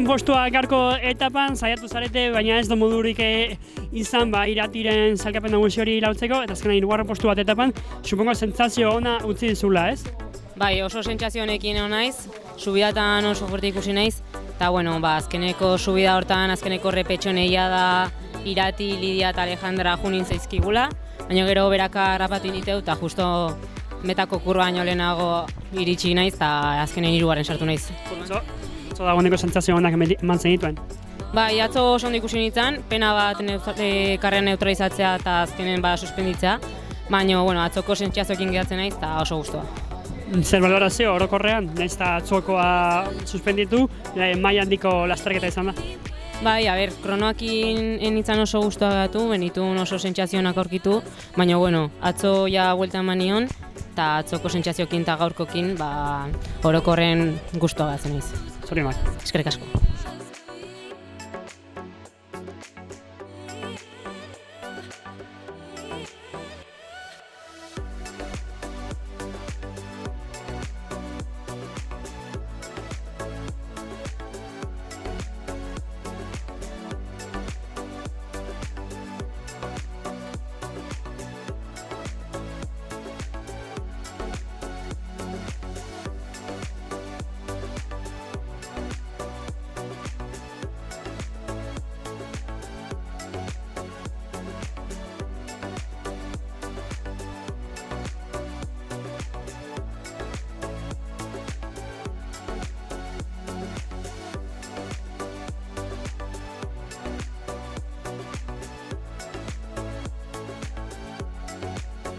Hirugarren postua gaurko etapan saiatu zarete, baina ez da modurik izan Iratiren sailkapen nagusi hori iraultzeko, eta azkenean hirugarren postu bat etapan, supongo sentsazio ona utzi dizula, ez? Bai, oso sentsazio honekin egon naiz, subidatan oso fuerte ikusi naiz, eta bueno, azkeneko subida hortan, azkeneko repetxo nehia da Irati, Lidia eta Alejandra junin zaizkigula, baina gero beraka rapatu inditeu, eta justo metako kurba baino lehenago iritsi naiz, eta azkenen hirugarren sartu naiz. Atzo dagoeneko sentsazio onak eman zenituen. Bai, atzo oso ondo ikusi nintzen, pena bat karrera neutralizatzea eta azkenen suspenditzea, baina bueno, atzoko sentsazioekin geratzen naiz eta oso gustoa. Zer balorazio orokorrean, nahiz eta atzokoa suspenditu, maila handiko lasterketa izan da? Bai, kronoakin enitzan oso gustoa gatu, benitun oso sentsazioak aurkitu, baina bueno, atzo ja buelta eman nion, eta atzoko sentsazioekin eta gaurkokin orokorren gustoa gatzen naiz. Zorionak. Eskerrik asko.